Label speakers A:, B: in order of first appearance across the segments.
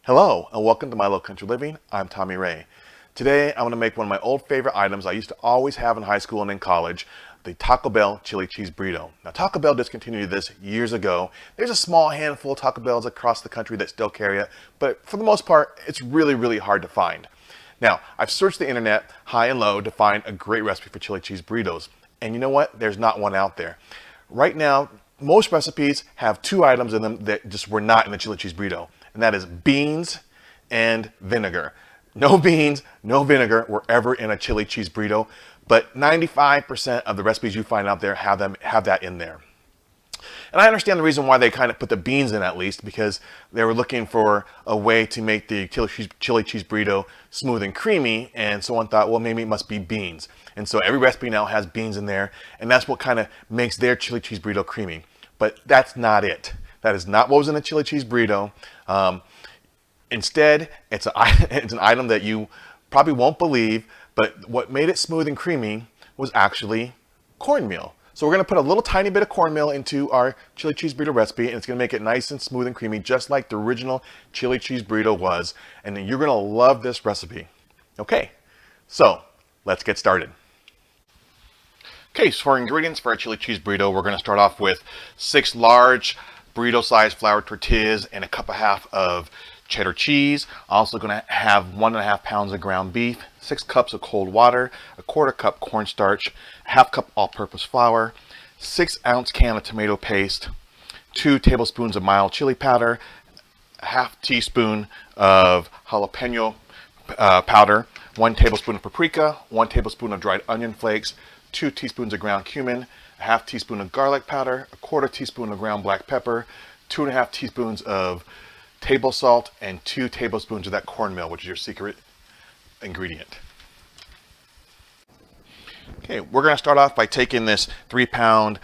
A: Hello and welcome to My Low Country Living. I'm Tommy Ray. Today I'm going to make one of my old favorite items I used to always have in high school and in college, the Taco Bell Chili Cheese Burrito. Now Taco Bell discontinued this years ago. There's a small handful of Taco Bells across the country that still carry it, but for the most part it's really hard to find. Now I've searched the internet high and low to find a great recipe for chili cheese burritos, and you know what? There's not one out there. Right now most recipes have two items in them that just were not in the chili cheese burrito, and that is beans and vinegar. No beans, no vinegar were ever in a chili cheese burrito, but 95% of the recipes you find out there have that in there. And I understand the reason why they kind of put the beans in, at least, because they were looking for a way to make the chili cheese burrito smooth and creamy, and someone thought, well, maybe it must be beans. And so every recipe now has beans in there, and that's what kind of makes their chili cheese burrito creamy. But that's not it. That is not what was in the chili cheese burrito. Instead, it's an item that you probably won't believe, but what made it smooth and creamy was actually cornmeal. So we're going to put a little tiny bit of cornmeal into our chili cheese burrito recipe, and it's going to make it nice and smooth and creamy, just like the original chili cheese burrito was. And you're going to love this recipe. Okay, so let's get started. Okay, so for ingredients for our chili cheese burrito, we're going to start off with 6 large burrito-sized flour tortillas and a cup and a half of cheddar cheese. Also going to have 1.5 pounds of ground beef, 6 cups of cold water, a 1/4 cup cornstarch, a 1/2 cup all-purpose flour, 6-ounce can of tomato paste, 2 tablespoons of mild chili powder, a 1/2 teaspoon of jalapeno powder, 1 tablespoon of paprika, 1 tablespoon of dried onion flakes, 2 teaspoons of ground cumin, a 1/2 teaspoon of garlic powder, a 1/4 teaspoon of ground black pepper, 2.5 teaspoons of table salt, and 2 tablespoons of that cornmeal, which is your secret ingredient. Okay, we're going to start off by taking this 3-pound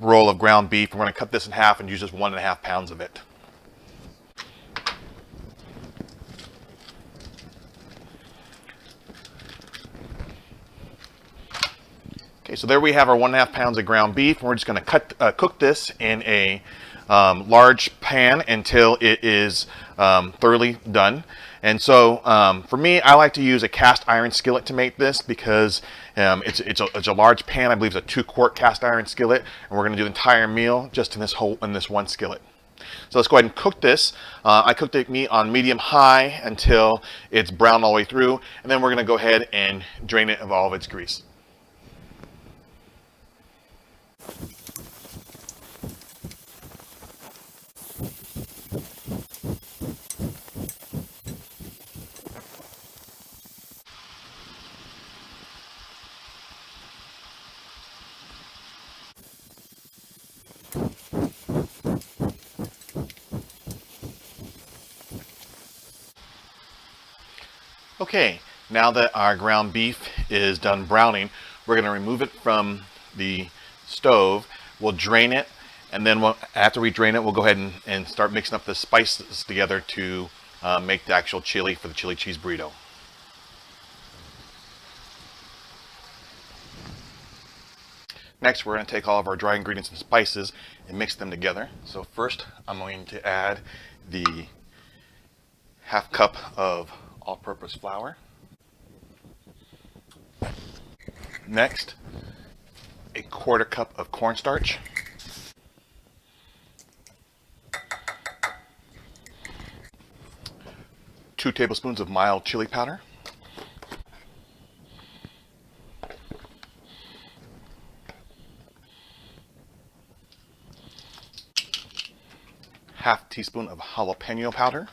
A: roll of ground beef. We're going to cut this in half and use just 1.5 pounds of it. Okay, so there we have our 1.5 pounds of ground beef. We're just going to cook this in a large pan until it is thoroughly done. And so for me, I like to use a cast iron skillet to make this because it's a large pan. I believe it's a 2-quart cast iron skillet, and we're going to do the entire meal just in this one skillet. So let's go ahead and cook this. I cooked the meat on medium high until it's brown all the way through, and then we're going to go ahead and drain it of all of its grease. Okay, now that our ground beef is done browning, we're going to remove it from the stove. We'll drain it, and then after we drain it, we'll go ahead and start mixing up the spices together to make the actual chili for the chili cheese burrito. Next, we're going to take all of our dry ingredients and spices and mix them together. So first, I'm going to add the 1/2 cup of all-purpose flour. Next, a 1/4 cup of cornstarch. Two tablespoons of mild chili powder. Half teaspoon of jalapeno powder.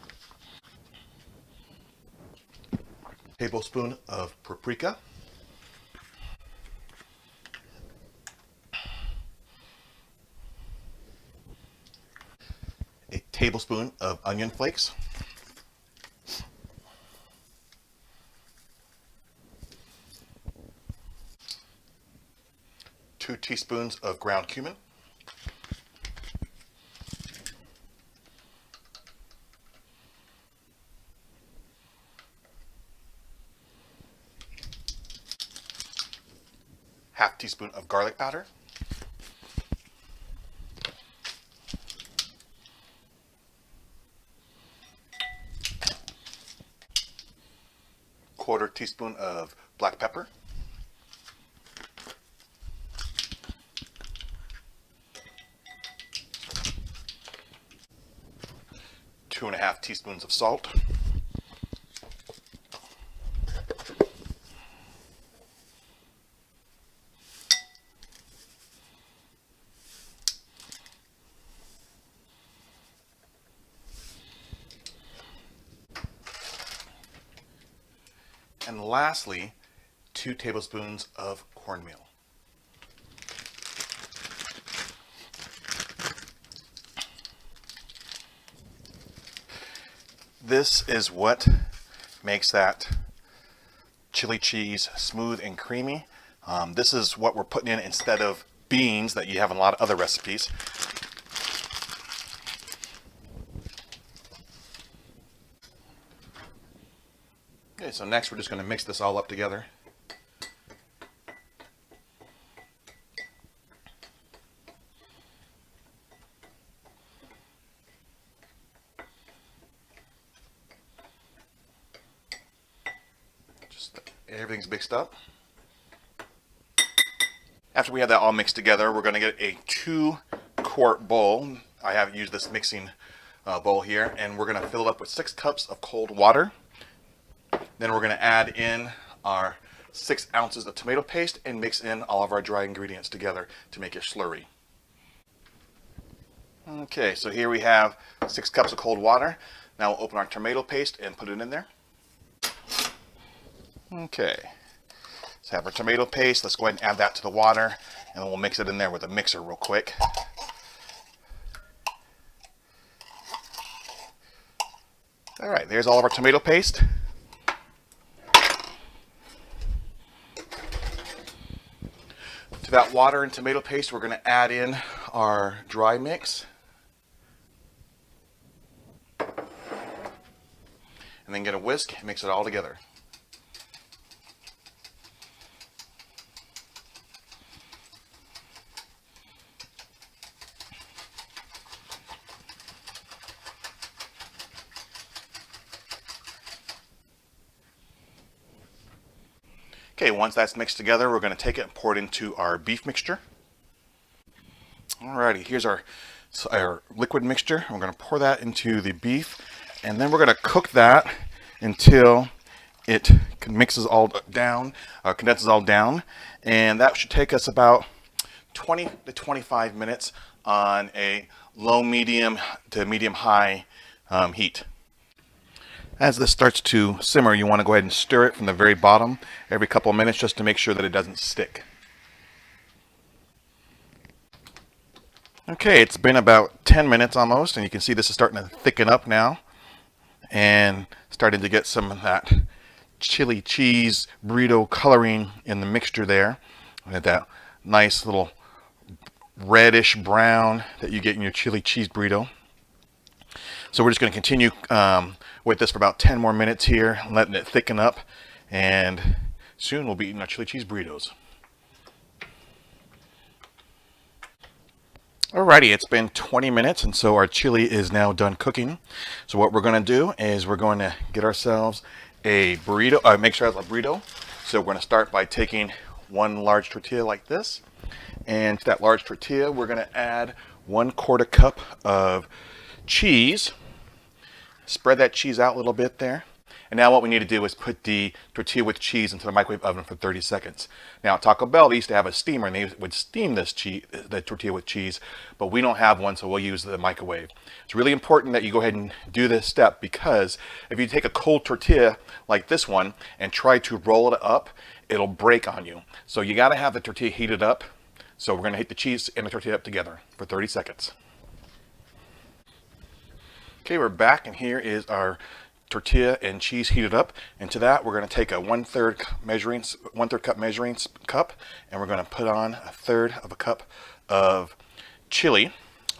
A: Tablespoon of paprika. A tablespoon of onion flakes. Two teaspoons of ground cumin. Half teaspoon of garlic powder. 1/4 teaspoon of black pepper. 2½ teaspoons of salt. And lastly, 2 tablespoons of cornmeal. This is what makes that chili cheese smooth and creamy. This is what we're putting in instead of beans that you have in a lot of other recipes. Okay, so next we're just going to mix this all up together. Everything's mixed up. After we have that all mixed together, we're going to get a 2-quart bowl. I have used this mixing bowl here, and we're going to fill it up with 6 cups of cold water. Then we're going to add in our 6 ounces of tomato paste and mix in all of our dry ingredients together to make it slurry. Okay, so here we have 6 cups of cold water. Now we'll open our tomato paste and put it in there. Okay, let's have our tomato paste. Let's go ahead and add that to the water, and then we'll mix it in there with a mixer real quick. All right, there's all of our tomato paste. To that water and tomato paste, we're going to add in our dry mix. And then get a whisk and mix it all together. Okay, once that's mixed together, we're going to take it and pour it into our beef mixture. Alrighty, here's our liquid mixture. We're going to pour that into the beef, and then we're going to cook that until it mixes all down, condenses all down, and that should take us about 20 to 25 minutes on a low, medium to medium high heat. As this starts to simmer, you want to go ahead and stir it from the very bottom every couple of minutes just to make sure that it doesn't stick. Okay, it's been about 10 minutes almost, and you can see this is starting to thicken up now and starting to get some of that chili cheese burrito coloring in the mixture there. And that nice little reddish brown that you get in your chili cheese burrito. So we're just going to continue with this for about 10 more minutes here, letting it thicken up, and soon we'll be eating our chili cheese burritos. Alrighty, it's been 20 minutes, and so our chili is now done cooking. So what we're going to do is we're going to get ourselves a burrito, make sure it's a burrito. So we're going to start by taking 1 large tortilla like this, and to that large tortilla we're going to add 1/4 cup of cheese. Spread that cheese out a little bit there. And now what we need to do is put the tortilla with cheese into the microwave oven for 30 seconds. Now at Taco Bell, they used to have a steamer, and they would steam this the tortilla with cheese, but we don't have one, so we'll use the microwave. It's really important that you go ahead and do this step, because if you take a cold tortilla like this one and try to roll it up, it'll break on you. So you got to have the tortilla heated up. So we're going to heat the cheese and the tortilla up together for 30 seconds. Okay, we're back, and here is our tortilla and cheese heated up. And to that, we're going to take a 1/3 cup measuring cup, and we're going to put on 1/3 of a cup of chili,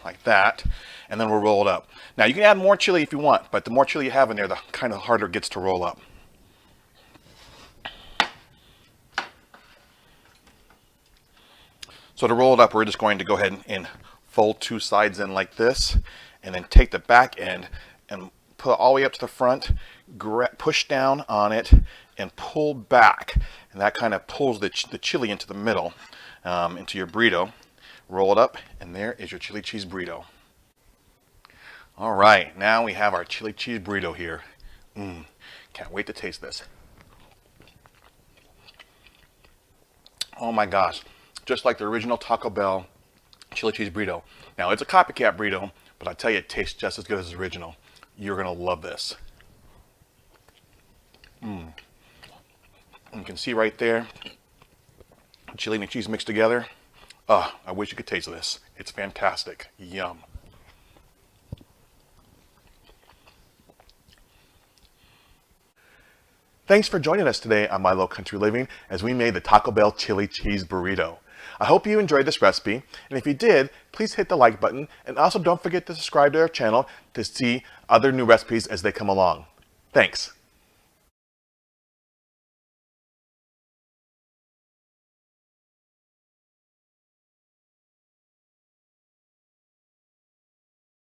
A: like that, and then we'll roll it up. Now you can add more chili if you want, but the more chili you have in there, the kind of harder it gets to roll up. So to roll it up, we're just going to go ahead and fold 2 sides in like this, and then take the back end and put it all the way up to the front, push down on it, and pull back. And that kind of pulls the chili into the middle, into your burrito. Roll it up, and there is your chili cheese burrito. All right, now we have our chili cheese burrito here. Can't wait to taste this. Oh my gosh, just like the original Taco Bell chili cheese burrito. Now, it's a copycat burrito, but I tell you, it tastes just as good as the original. You're gonna love this. You can see right there, chili and cheese mixed together. I wish you could taste this. It's fantastic. Yum. Thanks for joining us today on My Low Country Living as we made the Taco Bell Chili Cheese Burrito. I hope you enjoyed this recipe, and if you did, please hit the like button, and also don't forget to subscribe to our channel to see other new recipes as they come along. Thanks.